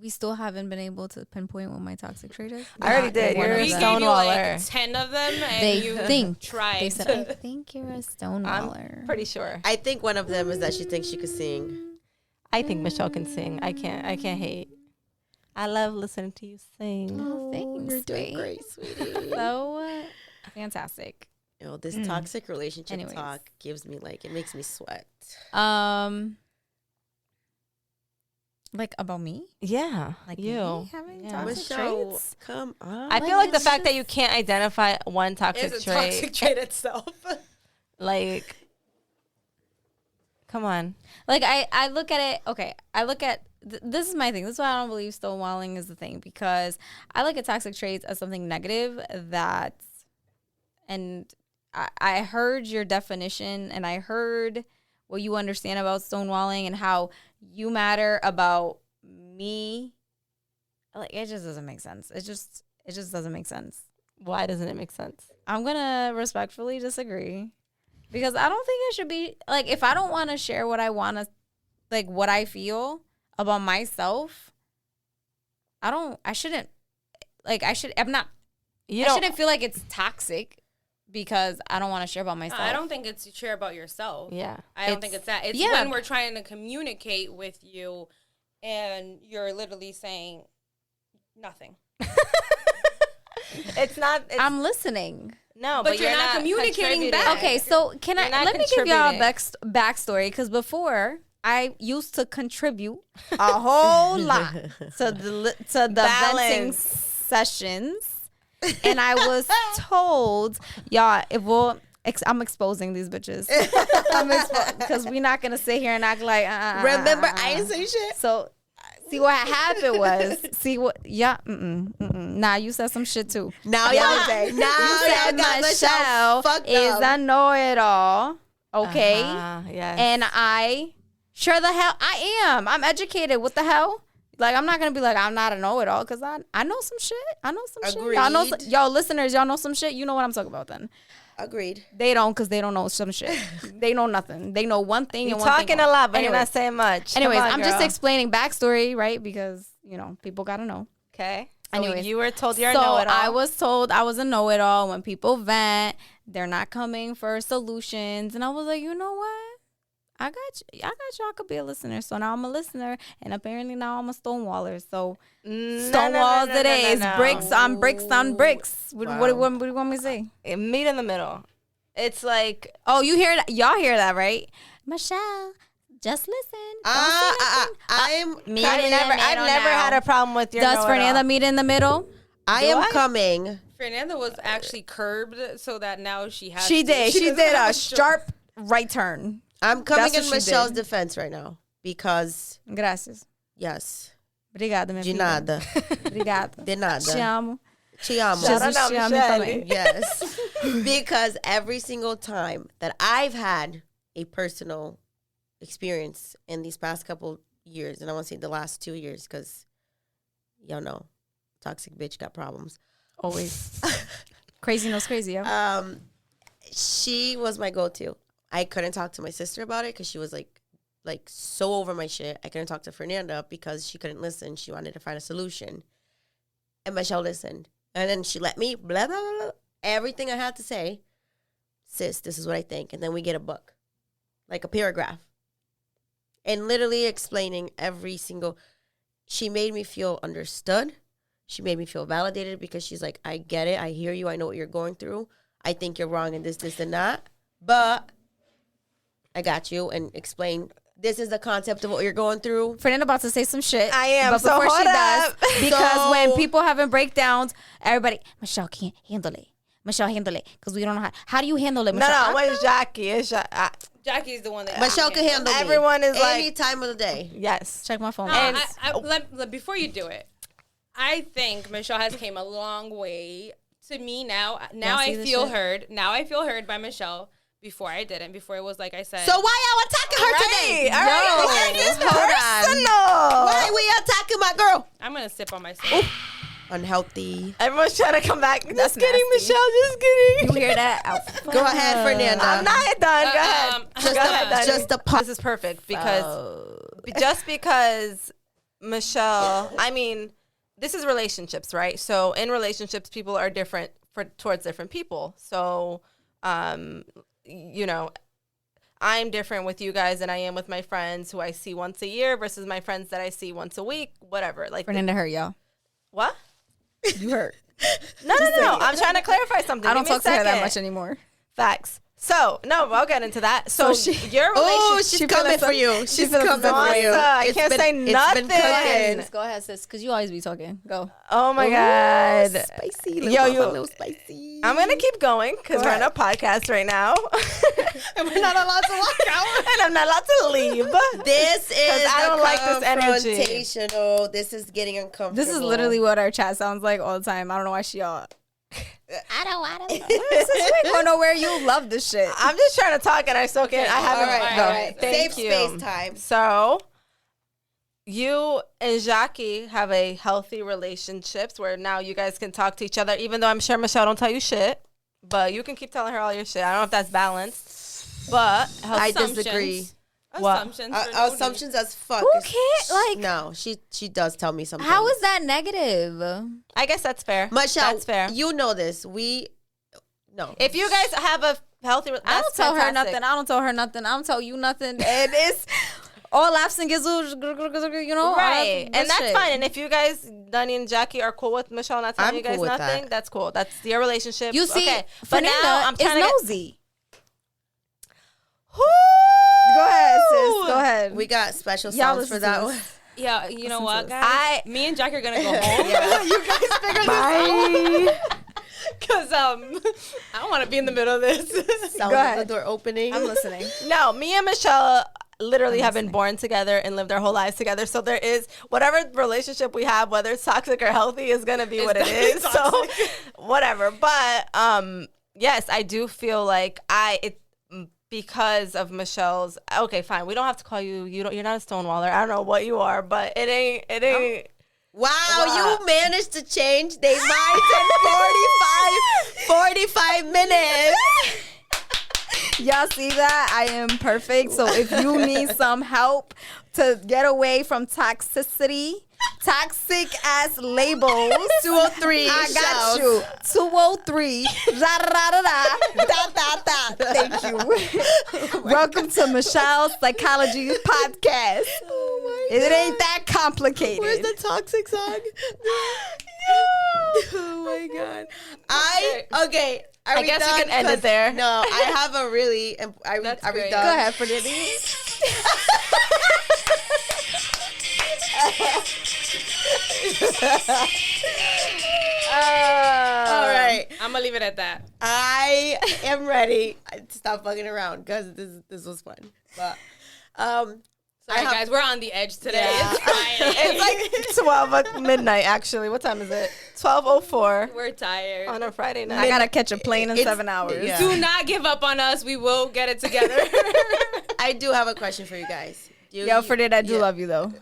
we still haven't been able to pinpoint what my toxic trait is? I already did. You're a We gave you like stonewaller. 10 of them and They you think. tried. They said, I think you're a stonewaller. I'm pretty sure. I think one of them is that she thinks she could sing. I think Michelle can sing. I can't hate. I love listening to you sing. Oh, thanks, You're doing babe. great, sweetie. So fantastic. You know, this toxic relationship Anyways. talk gives me like, it makes me sweat. Like about me? Yeah, Like you. me having Yeah. toxic Michelle, traits? come on. I feel like the fact that you can't identify one toxic It's a trait. toxic trait itself. Like, come on. Like I look at it. Okay, I look at this is my thing. This is why I don't believe stonewalling is the thing, because I look at toxic traits as something negative and I heard your definition and I heard what you understand about stonewalling and how you matter about me. Like, it just doesn't make sense. It just doesn't make sense. Why doesn't it make sense? I'm gonna respectfully disagree, because I don't think it should be like, if I don't want to share what I want to, like what I feel about myself, I shouldn't feel like it's toxic because I don't want to share about myself. I don't think it's to share about yourself. Yeah. I don't think it's that. It's when we're trying to communicate with you and you're literally saying nothing. It's not. I'm listening. No, but you're not communicating back. Okay, so You're not let me give y'all a contributing. backstory, because before I used to contribute a whole lot to the venting Balance. sessions, and I was told, y'all, I'm exposing these bitches. Because we're not gonna sit here and act like. Remember, I didn't say shit. So, see what happened was, Nah, you said some shit too. Now The y'all, other day. now You y'all said got Michelle fucked is up. a know-it-all. Okay, Yes. and sure the hell I am. I'm educated. What the hell? Like, I'm not gonna be like, I'm not a know-it-all, because I know some shit. I know some shit. Y'all know, Agreed. y'all listeners, y'all know some shit. You know what I'm talking about then. Agreed. They don't, because they don't know some shit. They know nothing. They know one thing You're and one thing talking a only. lot, but you're Anyways. not saying much. Come Anyways, on, I'm just girl. explaining backstory, right? Because, people got to know. Okay. So Anyways, you were told you're a So know-it-all. I was told I was a know-it-all. When people vent, they're not coming for solutions. And I was like, you know what? I got you. I could be a listener. So now I'm a listener. And apparently now I'm a stonewaller. So stonewalls it is. Bricks on bricks on bricks. What do you want me to say? Meet in the middle. It's like, Oh, you hear that? Y'all hear that, right? Michelle, just listen. Don't say nothing. I'm Me I've in the never middle had now. a problem with your Does know-it-all. Fernanda meet in the middle? I Do am I? coming. Fernanda was actually curbed so that now she has. She to. did. She doesn't did have a choice. sharp right turn. I'm coming That's what in she Michelle's did. defense right now because Gracias. yes, Obrigada, minha de filha. nada, Obrigada. de nada. Te amo. Te amo. Shout out Jesus te amo Michelle. também. Yes, because every single time that I've had a personal experience in these past couple years, and I want to say the last 2 years, because y'all know, toxic bitch got problems. Always. Crazy knows crazy, yeah. She was my go-to. I couldn't talk to my sister about it because she was like so over my shit. I couldn't talk to Fernanda because she couldn't listen. She wanted to find a solution. And Michelle listened. And then she let me blah, blah, blah, blah. Everything I had to say. Sis, this is what I think. And then we get a book. Like a paragraph. And literally explaining every single. She made me feel understood. She made me feel validated because she's like, I get it. I hear you. I know what you're going through. I think you're wrong in this, and that. But I got you, and explain. This is the concept of what you're going through. Fernanda about to say some shit. I am, But so before she hold does, up. because So- when people having breakdowns, everybody, Michelle can't handle it. Michelle, handle it. Because we don't know how do you handle it, Michelle? No, it's Jackie. It's Jackie's the one that Michelle can handle me. Everyone is any like- time of the day. yes. Check my phone. No, And- before you do it, I think Michelle has came a long way. To me now Y'all see I this feel shit? heard. Now I feel heard by Michelle. Before I didn't. Before it was like I said. So why y'all attacking her today? All right. Yo, This is hold on. personal. Why we attacking my girl? I'm gonna sip on myself. Unhealthy. Everyone's trying to come back. That's Just kidding, nasty. Michelle. Just kidding. You hear that? Go ahead, Fernanda. I'm not done. Go ahead. Just Go ahead, Dani. just a pop. This is perfect just because Michelle, I mean, this is relationships, right? So in relationships, people are different towards different people. So, I'm different with you guys than I am with my friends who I see once a year versus my friends that I see once a week, whatever. Like Fernanda hurt y'all. what? You hurt. No. I'm trying to clarify something. I don't Give me talk to her that second. much anymore. Facts. So, no, I'll get into that. So, your Oh, relationship. she's coming for you. She's coming for you. I can't say nothing. cooking. Go ahead, sis, because you always be talking. Go. Oh my God. Spicy. Yo, A you- little spicy. I'm going to keep going because we're on a podcast right now. And we're not allowed to walk out. And I'm not allowed to leave. This is I don't like this energy. confrontational. This is getting uncomfortable. This is literally what our chat sounds like all the time. I don't know why she all. I don't. Sis, we ain't going nowhere. You love this shit. I'm just trying to talk and I soak in. I All haven't. right, no, all right. Thank Safe you. space time. So, you and Jackie have a healthy relationships where now you guys can talk to each other, even though I'm sure Michelle don't tell you shit. But you can keep telling her all your shit. I don't know if that's balanced. But I Assumptions. disagree. What? Assumptions. for no Assumptions as fuck. Who can't, like, No, she does tell me something. how is that negative? I guess that's fair. Michelle? That's fair. You know this. No. If you guys have a healthy, I don't tell her nothing. I don't tell her nothing. I don't tell you nothing. And it's all laughs and giggles, you know, Right, all and that's shit. fine. And if you guys, Dunny and Jackie, are cool with Michelle not telling I'm you guys cool with nothing, that. that's cool. That's your relationship. You see, okay. But Fernanda now I'm is trying to get. nosy. Whoo! Go ahead, sis. Go ahead. We got special Y'all songs for listen that to one. this. Yeah, you know what, guys? I- Me and Jackie are gonna go home. You guys figure Bye. Because I don't want to be in the middle of this. Sound Go of ahead. the door opening. I'm listening. No, me and Michelle literally have been born together and lived our whole lives together. So there is whatever relationship we have, whether it's toxic or healthy, is gonna be what it is. So whatever. But yes, I do feel like because of Michelle's. Okay, fine. We don't have to call you. You're not a stonewaller. I don't know what you are, but it ain't. Wow, Wow. you managed to change their minds in 45 minutes. Y'all see that? I am perfect. So if you need some help to get away from toxicity, toxic ass labels, 203 I got shout. you. 203. Da, da, da, da, da, da, da. Thank you. Welcome to Michelle's Psychology Podcast. Oh my It ain't that complicated. Where's the toxic song? Oh my god. Okay. I guess we can end it there. No, I have a really. Are we That's done? great. Go ahead, Fernanda. All right. I'm gonna leave it at that. I am ready to stop fucking around because this was fun. But Sorry, guys, we're on the edge today. Yeah. It's Friday. It's like 12 at midnight. Actually, what time is it? 12:04 We're tired. on a Friday night. I gotta catch a plane in It's- 7 hours. yeah. Do not give up on us. We will get it together. I do have a question for you guys. Yo, Fernanda, I do yeah. love you though.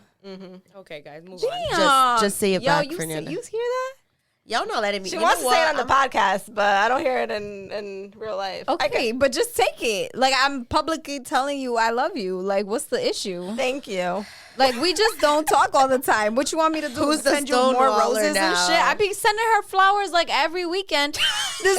Okay, guys, move on. Just say it Yo, back, you Fernanda. you hear that? Y'all not letting me. She you wants know to say what? it on the podcast, but I don't hear it in real life. Okay, but just take it. Like, I'm publicly telling you I love you. Like, what's the issue? Thank you. Like, we just don't talk all the time. What you want me to do? Who's the send you more stonewaller roses now? and shit? I be sending her flowers like every weekend. This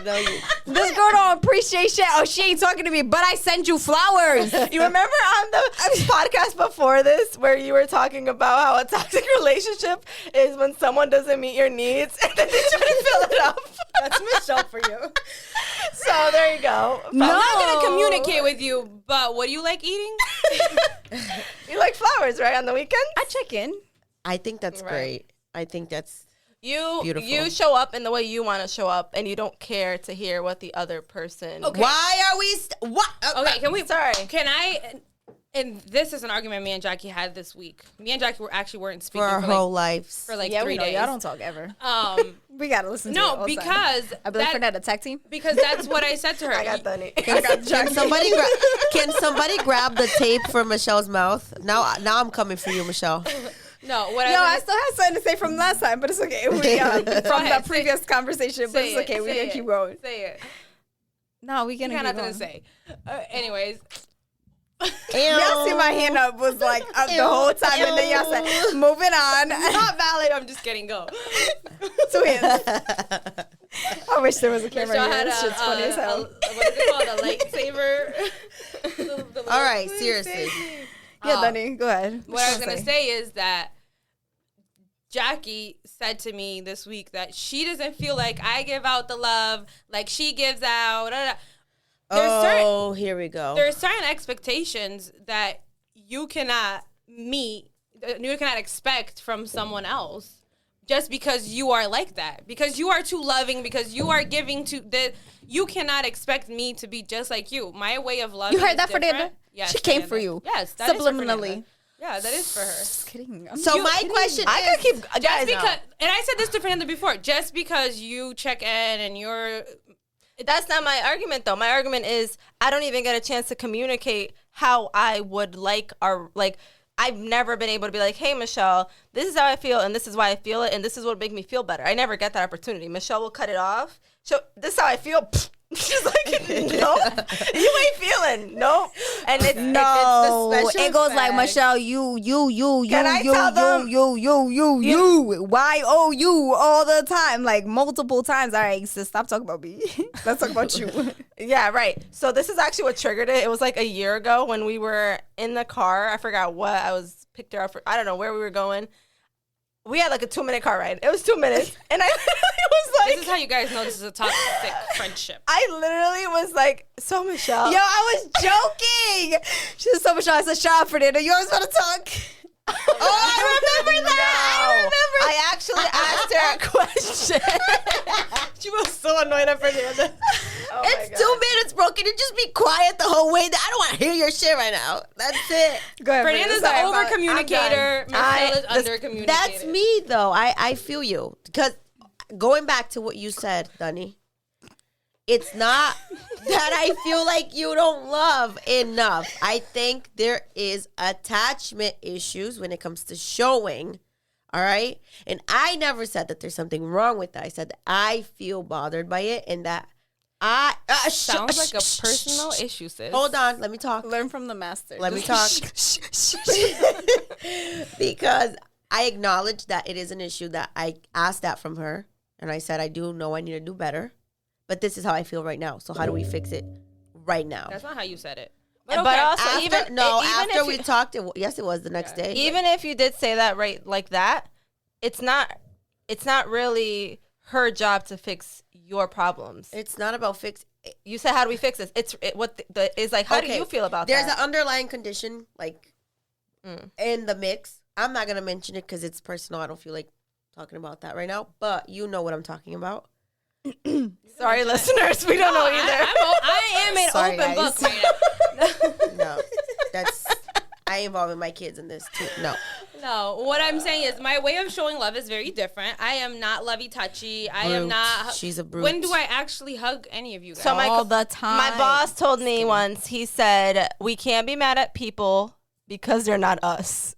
No, you- this girl don't appreciate shit. Oh, she ain't talking to me, but I send you flowers. You remember on the podcast before this where you were talking about how a toxic relationship is when someone doesn't meet your needs and then they try to fill it up? That's Michelle for you. So there you go. I'm not gonna communicate with you, but what do you like eating? You like flowers, right? On the weekends? I check in. I think that's Right. great. I think that's You Beautiful. you show up in the way you want to show up, and you don't care to hear what the other person. Okay. why are we what? Okay, can we? Sorry. Can I? And this is an argument me and Jackie had this week. Me and Jackie weren't speaking for our for whole like, lives. for like Yeah, 3 we know. days. Y'all don't talk ever. We gotta listen to it No, all the time. because I'd be like, that- Fernanda, tag team. because that's what I said to her. I got Dunny. Can somebody can somebody grab the tape from Michelle's mouth? Now I'm coming for you, Michelle. No, what Yo, I I still have something to say from last time, but it's okay. We, from ahead, the previous conversation, but say it's okay. it, We say can it. keep going. say it. No, we You can got keep nothing going. to say. Anyways, Y'all see my hand up was like up the whole time, and then y'all said, moving on. not valid. I'm just kidding. Go. 2 hands. I wish there was a camera Michelle here. had This shit's funny as hell. what is it called? A lightsaber. All right, seriously. Yeah, Dunny, go ahead. What I was gonna say is that Jackie said to me this week that she doesn't feel like I give out the love like she gives out. There's Here we go. There are certain expectations that you cannot meet, you cannot expect from someone else just because you are like that. Because you are too loving, because you are giving to the. You cannot expect me to be just like you. My way of loving. You heard is that, different. Fernanda? Yes, She came Fernanda. for you. Yes, that is for Subliminally. Fernanda. Yeah, that is for her. Just kidding. I'm So my question I is, could keep Just guys. because, and I said this to Fernanda before, just because you check in and you're. That's not my argument, though. My argument is I don't even get a chance to communicate how I would like our like. I've never been able to be like, hey, Michelle, this is how I feel, and this is why I feel it, and this is what would make me feel better. I never get that opportunity. Michelle will cut it off. So this is how I feel. Pfft, She's like, nope, you ain't feeling, nope. And it's No, it's the special it goes like effect. Michelle, you, Can I tell them? you. Why? Oh, you all the time, like multiple times. All right, sis, stop talking about me. Let's talk about you. Yeah, right. So this is actually what triggered it. It was like a year ago when we were in the car. I forgot what I was picked her up for. I don't know where we were going. We had like a 2-minute car ride. It was 2 minutes, and I literally was like, This is how you guys know this is a toxic friendship. I literally was like, so Michelle. Yo, I was joking. She was so much. I said, "Shut up, Fernando. You always want to talk." Oh, I remember that. No. I actually asked her a question. She was so annoyed at Fernanda. Oh my It's God. 2 minutes, bro. Can you just be quiet the whole way? I don't want to hear your shit right now. That's it. Go ahead. Fernanda's the Sorry, over I'm communicator. Michelle is under communicator. That's me, though. I feel you. Because going back to what you said, Dunny, it's not that I feel like you don't love enough. I think there is attachment issues when it comes to showing. All right. And I never said that there's something wrong with that. I said that I feel bothered by it and that Sounds like a personal issue, sis. Hold on. Let me talk. Learn from the master. Let me talk. Because I acknowledge that it is an issue that I asked that from her. And I said, I do know I need to do better. But this is how I feel right now. So how do we fix it right now? That's not how you said it. But okay. also, After if we you- talked, yes, it was the next day. even if you did say that right like that, it's not really her job to fix your problems. It's not about fix. You said, how do we fix this? It's like, how do Okay, you feel about There's that? an underlying condition, like, in the mix. I'm not going to mention it because it's personal. I don't feel like talking about that right now. But you know what I'm talking about. Sorry, listeners, we don't know either. I am an Sorry, open guys. book right now. No, that's... I involve my kids in this, too. No. No, what I'm saying is my way of showing love is very different. I am not lovey-touchy. I am Brute. not... She's a brute. When do I actually hug any of you guys? So all the time. My boss told me once, he said, we can't be mad at people because they're not us.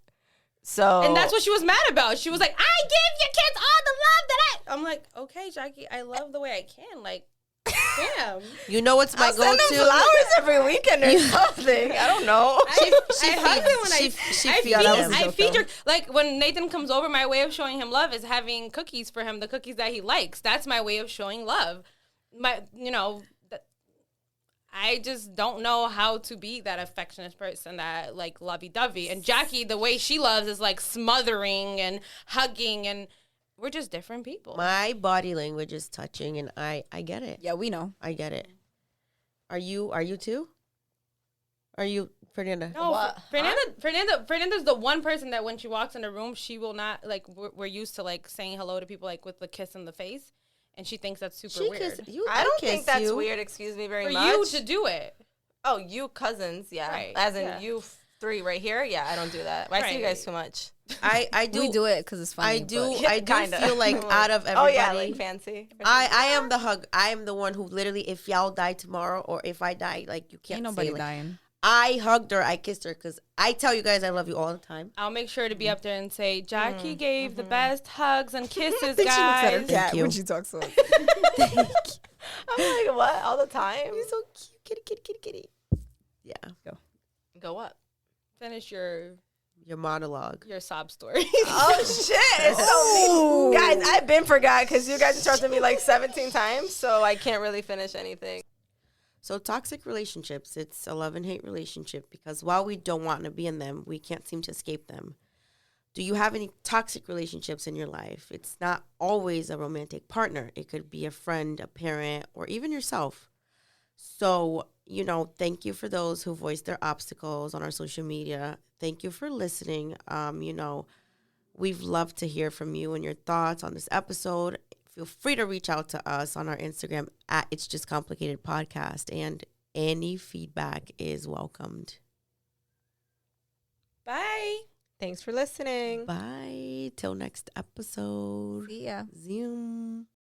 So And that's what she was mad about. She was like, I give your kids all the love that I'm like, okay, Jackie, I love the way I can. Like, damn. You know what's my I'll send them go-to? flowers every weekend or something. I don't know. I hug them when I feeds them. I feed her. Like, when Nathan comes over, my way of showing him love is having cookies for him, the cookies that he likes. That's my way of showing love. I just don't know how to be that affectionate person, that like lovey-dovey. And Jackie, the way she loves is like smothering and hugging, and we're just different people. My body language is touching, and I get it. Yeah, we know. I get it. Are you too? Are you, Fernanda? No, What? Fernanda's the one person that when she walks in a room, she will not, like, we're used to like saying hello to people like with the kiss in the face, and she thinks that's super She weird. kiss you. I don't think kiss that's you. weird. Excuse me very For much. you to do it. Oh, you cousins, yeah. Right, As in yeah. you three right here. Yeah, I don't do that. I see you Right. guys too much. I do. We do it because it's funny. I do. but- I do Kinda. feel like out of Oh everybody, yeah, like fancy. I am the hug. I am the one who literally, if y'all die tomorrow or if I die, like you can't Ain't nobody say, like, dying. I hugged her, I kissed her, because I tell you guys I love you all the time. I'll make sure to be up there and say, Jackie gave the best hugs and kisses, She looks at her guys. cat you. when she talks to us. I'm like, what? All the time? You're so cute, kitty, kitty, kitty, kitty. Yeah, Go up. Finish your monologue. sob story. Oh shit! It's so neat. Guys, I've been forgot because you guys interrupted me like 17 times, so I can't really finish anything. So toxic relationships, it's a love and hate relationship because while we don't want to be in them, we can't seem to escape them. Do you have any toxic relationships in your life? It's not always a romantic partner. It could be a friend, a parent, or even yourself. So, thank you for those who voiced their obstacles on our social media. Thank you for listening. We've loved to hear from you and your thoughts on this episode. Feel free to reach out to us on our Instagram at It's Just Complicated Podcast, and any feedback is welcomed. Bye. Thanks for listening. Bye. Till next episode. See ya. Zoom.